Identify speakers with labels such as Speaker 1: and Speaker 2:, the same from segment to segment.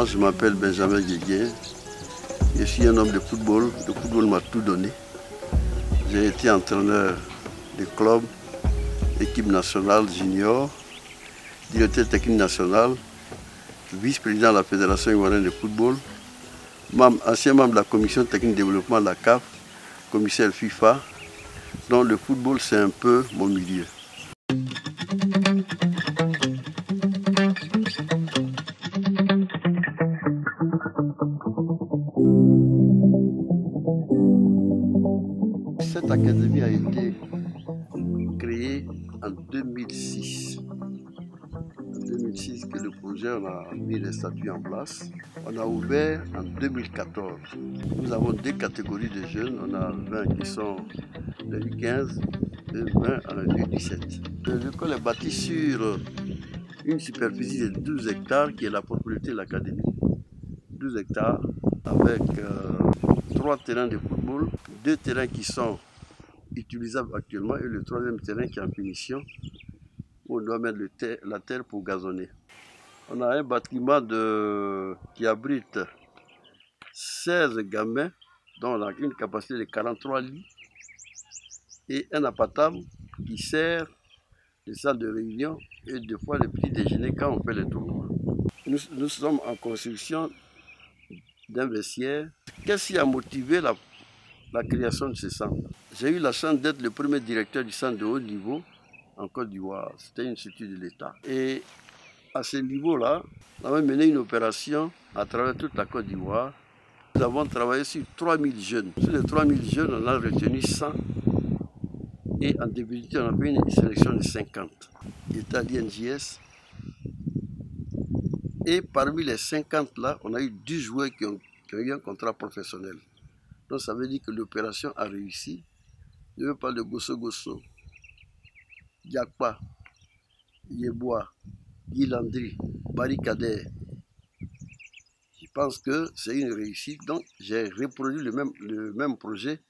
Speaker 1: Moi, je m'appelle Benjamin Guégué. Je suis un homme de football. Le football m'a tout donné. J'ai été entraîneur de club, équipe nationale junior, directeur technique national, vice-président de la Fédération ivoirienne de football, ancien membre de la commission technique de développement de la CAF, commissaire FIFA. Donc le football, c'est un peu mon milieu. Cette académie a été créée en 2006. En 2006 que le projet, on a mis les statuts en place. On a ouvert en 2014. Nous avons deux catégories de jeunes. On a 20 qui sont de U15 et 20 en U17. L'école est bâtie sur une superficie de 12 hectares qui est la propriété de l'académie. 12 hectares avec 3 terrains de football, 2 terrains qui sont utilisables actuellement et le 3e terrain qui est en finition où on doit mettre la terre pour gazonner. On a un bâtiment qui abrite 16 gamins dont on a une capacité de 43 lits et un appartement qui sert de salle de réunion et deux fois le petit déjeuner quand on fait les tournois. Nous sommes en construction d'un vestiaire. Qu'est-ce qui a motivé la création de ce centre? J'ai eu la chance d'être le premier directeur du centre de haut niveau en Côte d'Ivoire. C'était une structure de l'État. Et à ce niveau-là, on avait mené une opération à travers toute la Côte d'Ivoire. Nous avons travaillé sur 3000 jeunes. Sur les 3000 jeunes, on a retenu 100. Et en définitive, on a fait une sélection de 50. Il était à l'INJS. Et parmi les 50 là, on a eu 10 joueurs qui ont eu un contrat professionnel. Donc ça veut dire que l'opération a réussi. Je veux parler de Gosso Gosso, Diakpa, Yeboah, Guy Landry, Barikader. Je pense que c'est une réussite. Donc j'ai reproduit le même projet.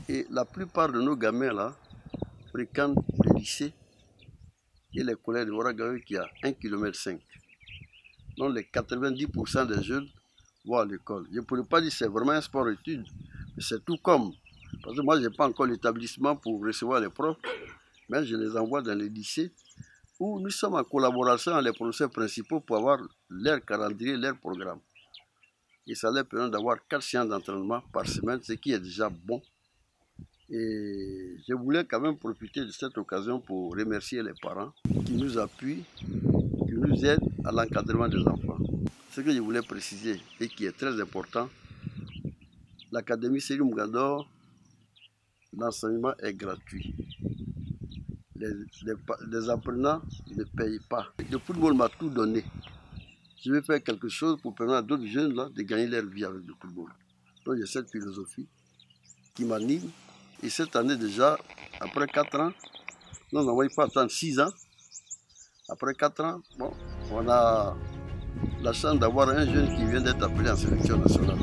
Speaker 1: Et la plupart de nos gamins là fréquentent le lycée et les collèges de Ouagadougou qui est à 1,5 km. Donc les 90% des jeunes vont à l'école. Je ne pourrais pas dire que c'est vraiment un sport-études, mais c'est tout comme. Parce que moi, je n'ai pas encore l'établissement pour recevoir les profs, mais je les envoie dans les lycées où nous sommes en collaboration avec les professeurs principaux pour avoir leur calendrier, leur programme. Et ça leur permet d'avoir 4 séances d'entraînement par semaine, ce qui est déjà bon. Et je voulais quand même profiter de cette occasion pour remercier les parents qui nous appuient, qui nous aident à l'encadrement des enfants. Ce que je voulais préciser et qui est très important, l'Académie Sékou Mogador, l'enseignement est gratuit. Les apprenants ne payent pas. Le football m'a tout donné. Je vais faire quelque chose pour permettre à d'autres jeunes là, de gagner leur vie avec le football. Donc il y a cette philosophie qui m'anime. Et cette année déjà, après 4 ans, nous n'avons pas attendre 6 ans. Après 4 ans, bon, on a la chance d'avoir un jeune qui vient d'être appelé en sélection nationale.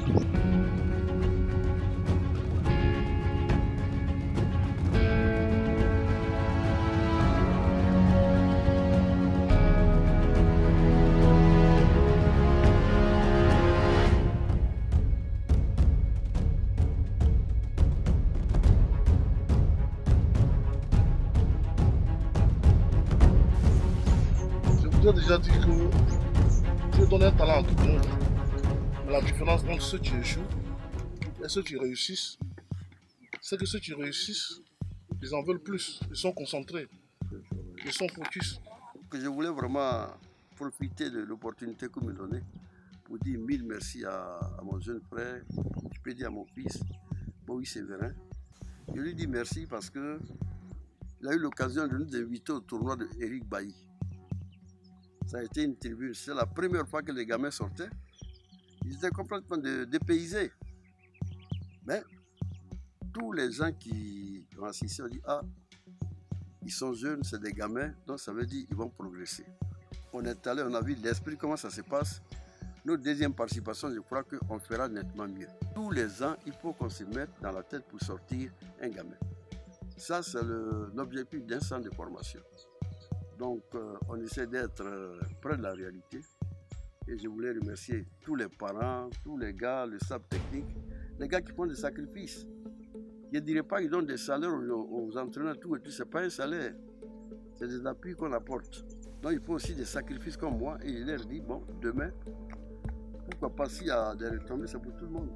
Speaker 2: Je vous ai déjà dit que Dieu donne un talent à tout le monde. Mais la différence entre ceux qui échouent et ceux qui réussissent, c'est que ceux qui réussissent, ils en veulent plus, ils sont concentrés, ils sont focus.
Speaker 1: Je voulais vraiment profiter de l'opportunité que vous me donnez pour dire 1000 merci à mon jeune frère, je peux dire à mon fils, Boïs Séverin. Je lui dis merci parce qu'il a eu l'occasion de nous inviter au tournoi de Eric Bailly. Ça a été une tribune, c'est la première fois que les gamins sortaient. Ils étaient complètement dépaysés. Mais tous les gens qui ont assisté ont dit « Ah, ils sont jeunes, c'est des gamins, donc ça veut dire qu'ils vont progresser. » On est allé, on a vu l'esprit, comment ça se passe. Notre deuxième participation, je crois qu'on fera nettement mieux. Tous les ans, il faut qu'on se mette dans la tête pour sortir un gamin. Ça, c'est l'objectif d'un centre de formation. Donc, on essaie d'être près de la réalité Et je voulais remercier tous les parents, tous les gars, le staff technique, les gars qui font des sacrifices. Je ne dirais pas qu'ils donnent des salaires aux entraîneurs, tout et tout, ce n'est pas un salaire. C'est des appuis qu'on apporte. Donc il faut aussi des sacrifices comme moi. Et il leur dit, bon, demain, pourquoi pas s'il y a des retombées, c'est pour tout le monde.